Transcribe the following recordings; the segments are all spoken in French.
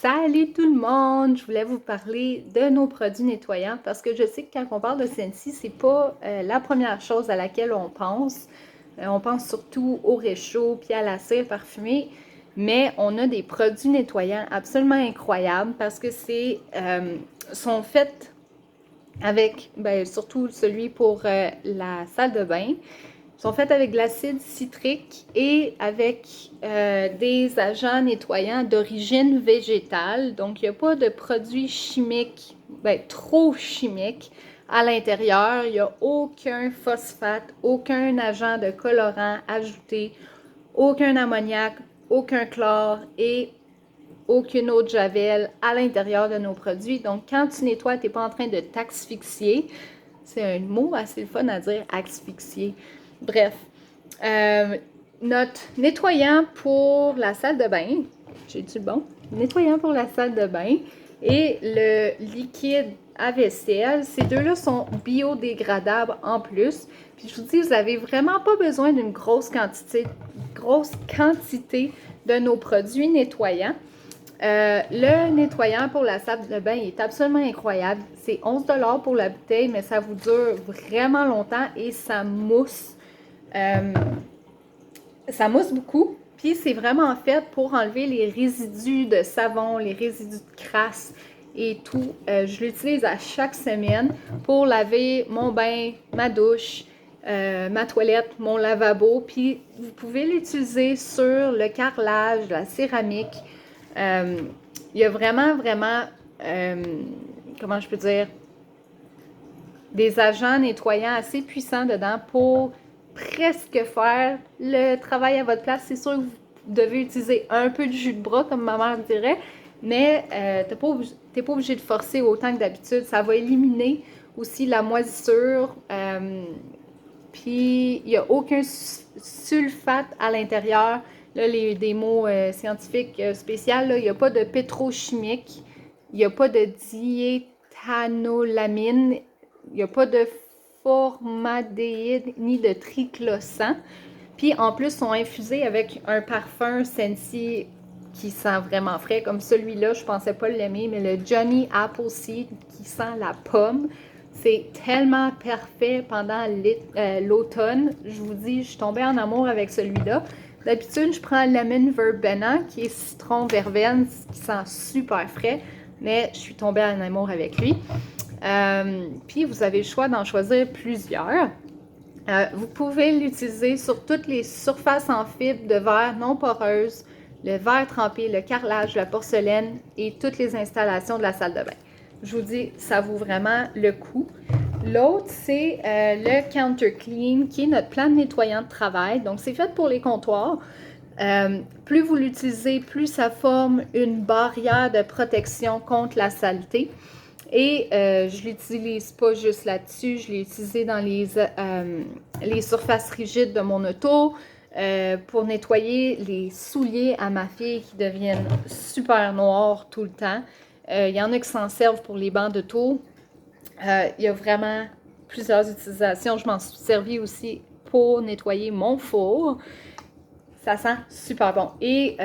Salut tout le monde! Je voulais vous parler de nos produits nettoyants parce que je sais que quand on parle de Scentsy, c'est pas la première chose à laquelle on pense. On pense surtout au réchaud puis à la cire parfumée, mais on a des produits nettoyants absolument incroyables parce que sont faits avec, surtout celui pour la salle de bain, sont faites avec de l'acide citrique et avec des agents nettoyants d'origine végétale. Donc, il n'y a pas de produits chimiques, trop chimiques à l'intérieur. Il n'y a aucun phosphate, aucun agent de colorant ajouté, aucun ammoniac, aucun chlore et aucune eau de javel à l'intérieur de nos produits. Donc, quand tu nettoies, tu n'es pas en train de t'asphyxier. C'est un mot assez le fun à dire, asphyxier. Bref, notre nettoyant pour la salle de bain, j'ai-tu le bon? Nettoyant pour la salle de bain et le liquide à vaisselle, ces deux-là sont biodégradables en plus. Puis je vous dis, vous n'avez vraiment pas besoin d'une grosse quantité de nos produits nettoyants. Le nettoyant pour la salle de bain est absolument incroyable. C'est 11 $ pour la bouteille, mais ça vous dure vraiment longtemps et ça mousse. Ça mousse beaucoup. Puis c'est vraiment fait pour enlever les résidus de savon, les résidus de crasse et tout. Je l'utilise à chaque semaine pour laver mon bain, ma douche, ma toilette, mon lavabo. Puis vous pouvez l'utiliser sur le carrelage, la céramique. Il y a vraiment, comment je peux dire, des agents nettoyants assez puissants dedans pour presque faire le travail à votre place. C'est sûr que vous devez utiliser un peu de jus de bras, comme ma mère dirait, mais t'es pas obligé de forcer autant que d'habitude. Ça va éliminer aussi la moisissure. Puis, il n'y a aucun sulfate à l'intérieur. Là, des mots scientifiques spéciaux, il n'y a pas de pétrochimique, il n'y a pas de diéthanolamine, il n'y a pas de formaldéhyde ni de triclosan. Puis en plus, ils sont infusés avec un parfum Scentsy qui sent vraiment frais. Comme celui-là, je pensais pas l'aimer, mais le Johnny Appleseed qui sent la pomme. C'est tellement parfait pendant l'automne. Je vous dis, je suis tombée en amour avec celui-là. D'habitude, je prends Lemon Verbena, qui est citron verveine, qui sent super frais, mais je suis tombée en amour avec lui. Puis, vous avez le choix d'en choisir plusieurs. Vous pouvez l'utiliser sur toutes les surfaces en fibre de verre non poreuses, le verre trempé, le carrelage, la porcelaine et toutes les installations de la salle de bain. Je vous dis, ça vaut vraiment le coup. L'autre, c'est le Counter Clean, qui est notre plan de nettoyant de travail. Donc, c'est fait pour les comptoirs. Plus vous l'utilisez, plus ça forme une barrière de protection contre la saleté. Et je ne l'utilise pas juste là-dessus, je l'ai utilisé dans les surfaces rigides de mon auto pour nettoyer les souliers à ma fille qui deviennent super noirs tout le temps. Il y en a qui s'en servent pour les bancs d'auto. Il y a vraiment plusieurs utilisations. Je m'en suis servi aussi pour nettoyer mon four. Ça sent super bon et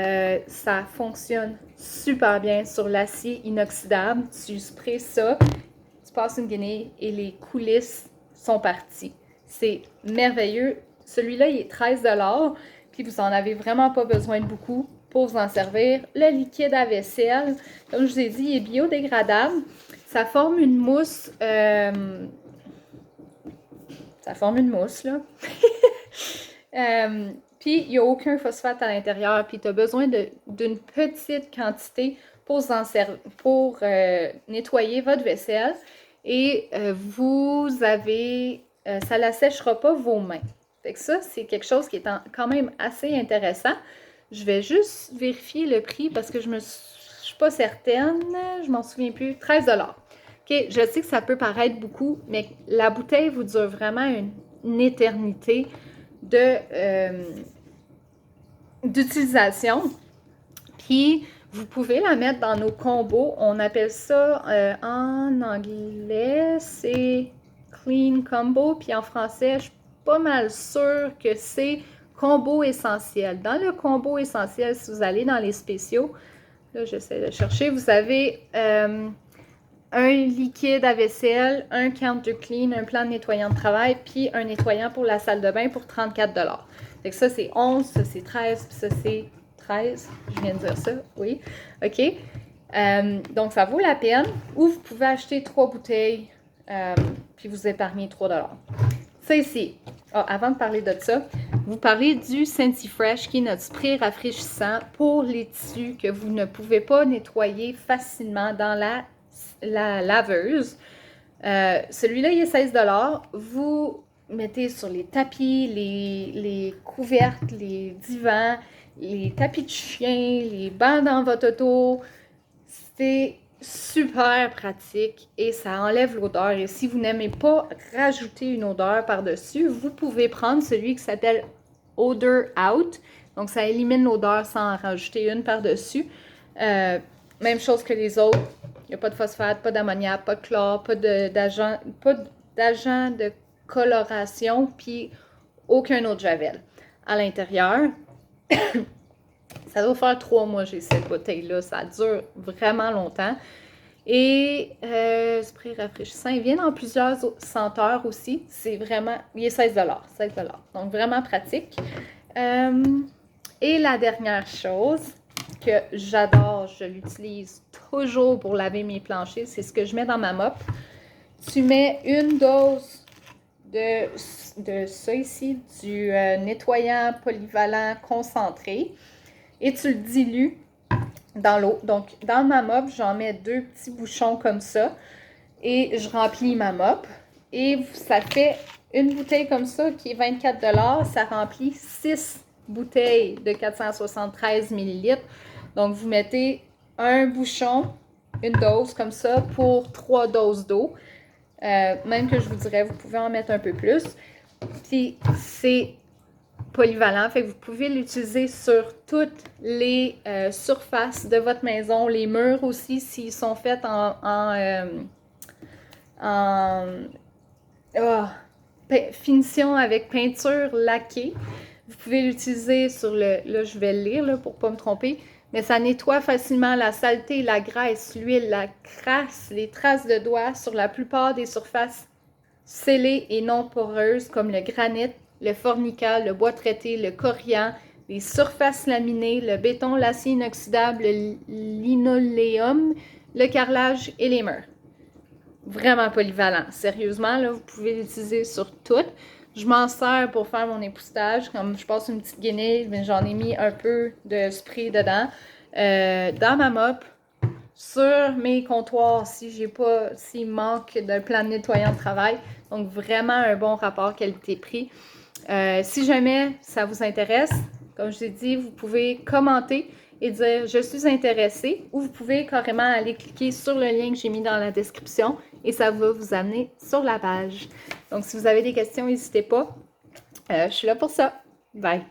ça fonctionne super bien sur l'acier inoxydable. Tu sprays ça, tu passes une guenille et les coulisses sont parties. C'est merveilleux. Celui-là, il est 13 $, puis vous en avez vraiment pas besoin de beaucoup pour vous en servir. Le liquide à vaisselle, comme je vous ai dit, il est biodégradable. Ça forme une mousse. Ça forme une mousse, là. Puis, il n'y a aucun phosphate à l'intérieur, puis tu as besoin d'une petite quantité pour nettoyer votre vaisselle. Et ça ne la séchera pas vos mains. Fait que ça, c'est quelque chose qui est quand même assez intéressant. Je vais juste vérifier le prix parce que je suis pas certaine, je m'en souviens plus. 13 $. OK, je sais que ça peut paraître beaucoup, mais la bouteille vous dure vraiment une éternité d'utilisation. Puis, vous pouvez la mettre dans nos combos. On appelle ça en anglais, c'est Clean Combo. Puis en français, je suis pas mal sûre que c'est combo essentiel. Dans le combo essentiel, si vous allez dans les spéciaux, là, j'essaie de chercher. Vous avez un liquide à vaisselle, un counter clean, un plan de nettoyant de travail, puis un nettoyant pour la salle de bain pour 34 $. Fait que ça, c'est 11, ça, c'est 13, puis ça, c'est 13. Je viens de dire ça, oui. OK. Donc, ça vaut la peine. Ou vous pouvez acheter 3 bouteilles, puis vous épargnez 3 $. Ça ici. Ah, avant de parler de ça, vous parlez du SensiFresh, qui est notre spray rafraîchissant pour les tissus que vous ne pouvez pas nettoyer facilement dans la laveuse. Celui-là, il est 16 $. Vous mettez sur les tapis, les couvertes, les divans, les tapis de chien, les bancs dans votre auto. C'est super pratique et ça enlève l'odeur. Et si vous n'aimez pas rajouter une odeur par-dessus, vous pouvez prendre celui qui s'appelle Odor Out. Donc, ça élimine l'odeur sans en rajouter une par-dessus. Même chose que les autres. Il n'y a pas de phosphate, pas d'ammoniac, pas de chlore, pas d'agent de coloration, puis aucun autre javel. À l'intérieur, ça doit faire 3 mois j'ai cette bouteille-là. Ça dure vraiment longtemps. Et spray rafraîchissant, il vient dans plusieurs senteurs aussi. C'est vraiment, il est 16 $. 16 $. Donc, vraiment pratique. Et la dernière chose que j'adore, je l'utilise toujours pour laver mes planchers, c'est ce que je mets dans ma mop. Tu mets une dose de ça ici, du nettoyant polyvalent concentré, et tu le dilues dans l'eau. Donc, dans ma mop, j'en mets 2 petits bouchons comme ça, et je remplis ma mop. Et ça fait une bouteille comme ça qui est 24 $, ça remplit 6 bouteilles de 473 ml. Donc, vous mettez un bouchon, une dose comme ça pour 3 doses d'eau. Même que je vous dirais, vous pouvez en mettre un peu plus. Puis, c'est polyvalent, fait que vous pouvez l'utiliser sur toutes les surfaces de votre maison, les murs aussi, s'ils sont faits finition avec peinture laquée. Vous pouvez l'utiliser sur là je vais le lire là, pour ne pas me tromper, mais ça nettoie facilement la saleté, la graisse, l'huile, la crasse, les traces de doigts sur la plupart des surfaces scellées et non poreuses comme le granit, le formica, le bois traité, le corian, les surfaces laminées, le béton, l'acier inoxydable, le linoléum, le carrelage et les murs. Vraiment polyvalent. Sérieusement, là, vous pouvez l'utiliser sur tout. Je m'en sers pour faire mon époussetage. Comme je passe une petite guenille, mais j'en ai mis un peu de spray dedans. Dans ma mop, sur mes comptoirs, s'il manque d'un plan de nettoyant de travail. Donc, vraiment un bon rapport qualité-prix. Si jamais ça vous intéresse, comme je vous ai dit, vous pouvez commenter et dire « Je suis intéressée » ou vous pouvez carrément aller cliquer sur le lien que j'ai mis dans la description et ça va vous amener sur la page. Donc, si vous avez des questions, n'hésitez pas. Je suis là pour ça. Bye!